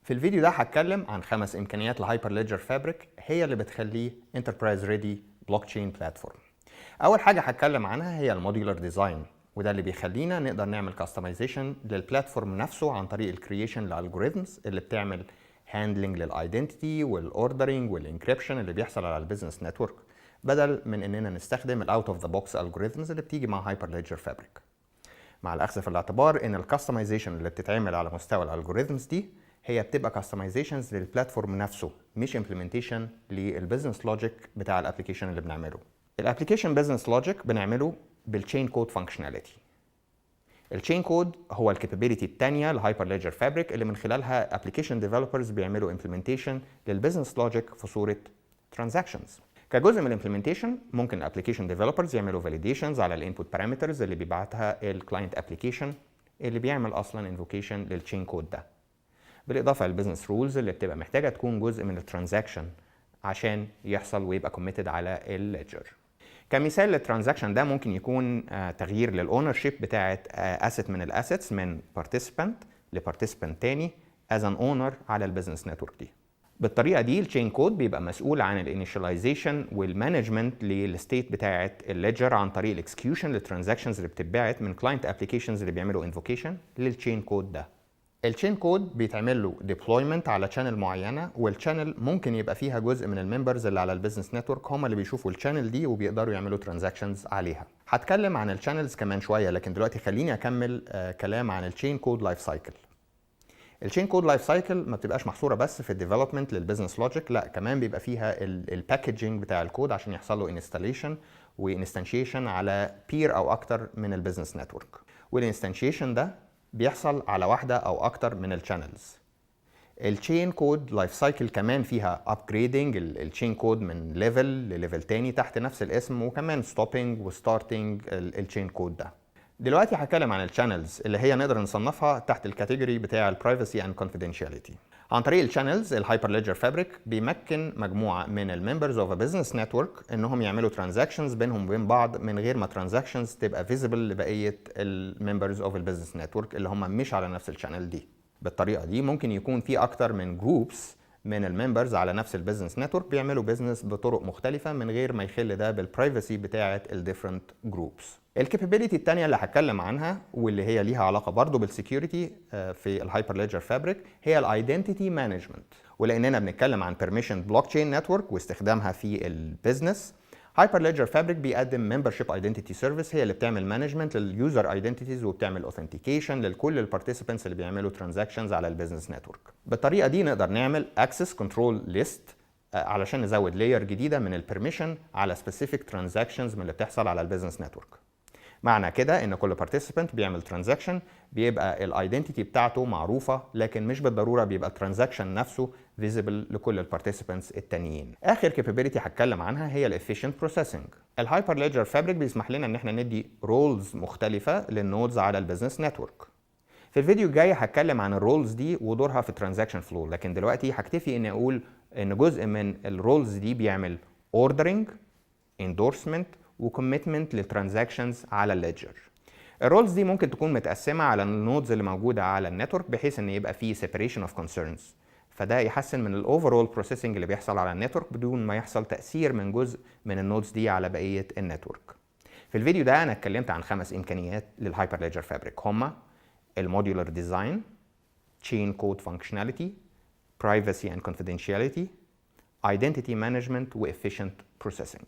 في الفيديو ده هتكلم عن 5 امكانيات الهايبر ليدجر فابريك هي اللي بتخليه انتربرايز ريدي بلوك تشين بلاتفورم. اول حاجه هتكلم عنها هي الموديولار ديزاين، وده اللي بيخلينا نقدر نعمل كاستمايزيشن للبلاتفورم نفسه عن طريق الكرييشن للالجوريزمز اللي بتعمل هاندلنج للايدنتيتي والاوردرنج والانكريبشن اللي بيحصل على البيزنس نتورك، بدل من اننا نستخدم الاوت اوف ذا بوكس الجوريزمز اللي بتيجي مع هايبر ليدجر فابريك. مع الاخذ في الاعتبار ان الكاستمايزيشن اللي بتتعمل على مستوى الالجوريزمز دي هي بتبقى كاستمايزيشنز للبلاتفورم نفسه، مش امبلمنتيشن للبزنس لوجيك بتاع الابلكيشن اللي بنعمله. الابلكيشن بزنس لوجيك بنعمله بالتشين كود فانكشناليتي. التشين كود هو الكابابيلتي الثانيه لهايبر ليدجر فابريك اللي من خلالها ابلكيشن ديفلوبرز بيعملوا امبلمنتيشن للبزنس لوجيك في صوره ترانزاكشنز. كجزء من الامبلمنتيشن ممكن الابلكيشن ديفلوبرز يعملوا فاليديشنز على الانبوت بارامترز اللي بيبعتها الكلاينت ابلكيشن اللي بيعمل اصلا انفوكيشن للتشين كود ده، بالاضافه للبزنس رولز اللي بتبقى محتاجه تكون جزء من الترانزاكشن عشان يحصل ويبقى كوميتد على الليدجر. كمثال للترانزاكشن ده ممكن يكون تغيير للاونر شيب بتاعه اسيت من الاسيتس من بارتيسيبانت لبارتيسيبانت تاني از ان اونر على البيزنس نتورك دي. بالطريقه دي التشين كود بيبقى مسؤول عن الانيشاليزيشن والمانجمنت للستيت بتاعه الليدجر عن طريق الاكسكيوشن للترانزاكشنز اللي بتتبعت من كلاينت ابلكيشنز اللي بيعملوا انفوكيشن للتشين كود ده. التشين كود بيتعمل له ديبلويمنت على شانل معينه، والشانل ممكن يبقى فيها جزء من الممبرز اللي على البيزنس نتورك هم اللي بيشوفوا الشانل دي وبيقدروا يعملوا ترانزاكشنز عليها. هتكلم عن الشانلز كمان شويه، لكن دلوقتي خليني اكمل كلام عن التشين كود لايف سايكل. التشين كود لايف سايكل ما بتبقاش محصوره بس في الديفلوبمنت للبيزنس لوجيك، لا كمان بيبقى فيها الباكجينج بتاع الكود عشان يحصل له انستاليشن وانستنشيشن على بير او اكتر من البيزنس نتورك، والانستنشيشن ده بيحصل على واحده او اكتر من الشانلز. التشين كود لايف سايكل كمان فيها ابجريدنج التشين كود من ليفل لليفل تاني تحت نفس الاسم، وكمان ستوبنج وستارتنج التشين كود ده. دلوقتي هتكلم عن الشانلز اللي هي نقدر نصنفها تحت الكاتيجوري بتاع البرايفسي اند كونفيدنشاليتي. عن طريق الشانلز الهايبر ليدجر فابريك بيمكن مجموعه من الممبرز اوف ا بزنس نتورك انهم يعملوا ترانزاكشنز بينهم وبين بعض من غير ما ترانزاكشنز تبقى فيزيبل لبقيه الممبرز اوف البزنس نتورك اللي هم مش على نفس الشانل دي. بالطريقه دي ممكن يكون في اكتر من جروبس من الممبرز على نفس البيزنس نتورك بيعملوا بيزنس بطرق مختلفه من غير ما يخل ده بالبرايفسي بتاعه الديفرنت جروبس. الكابابيلتي الثانيه اللي هتكلم عنها واللي هي ليها علاقه برضو بالسكيورتي في الهايبر ليدجر فابريك هي الايدنتيتي مانجمنت. ولاننا بنتكلم عن بيرميشن بلوك تشين نتورك واستخدامها في البيزنس، هايبر ليدجر فابريك بيقدم ممبرشيب ايدنتيتي سيرفيس هي اللي بتعمل مانجمنت لليوزر ايدنتيتيز وبتعمل اوثنتيكيشن لكل البارتيسيبنتس اللي بيعملوا ترانزاكشنز على البيزنس نتورك. بالطريقه دي نقدر نعمل اكسس كنترول ليست علشان نزود لاير جديده من البرميشن على سبيسيفيك ترانزاكشنز من اللي بتحصل على البيزنس نتورك. معنى كده ان كل بارتيسيبنت بيعمل ترانزاكشن بيبقى الايدنتيتي بتاعته معروفه، لكن مش بالضروره بيبقى الترانزاكشن نفسه فيزيبل لكل البارتيسيبنتس التانيين. اخر كابابيلتي هتكلم عنها هي الافيشنت بروسيسنج. الهايبر ليدجر فابريك بيسمح لنا ان احنا ندي رولز مختلفه للنودز على البيزنس نتورك. في الفيديو الجاي هتكلم عن الرولز دي ودورها في الترانزاكشن فلو، لكن دلوقتي هكتفي اني اقول ان جزء من الرولز دي بيعمل اوردرنج، اندورسمنت وكوميتمنت للترانزاكشنز على الليدجر. الرولز دي ممكن تكون متقسمه على النودز اللي موجوده على النتورك بحيث ان يبقى فيه سيبريشن اوف كونسيرنز، فده يحسن من الاوفرول بروسيسنج اللي بيحصل على النتورك بدون ما يحصل تاثير من جزء من النودز دي على بقيه النتورك. في الفيديو ده انا اتكلمت عن 5 امكانيات للهايبر ليدجر فابريك، هما الموديولار ديزاين، تشين كود فانكشناليتي، برايفسي اند كونفيدنشاليتي، ايدنتيتي مانجمنت وافيشنت بروسيسنج.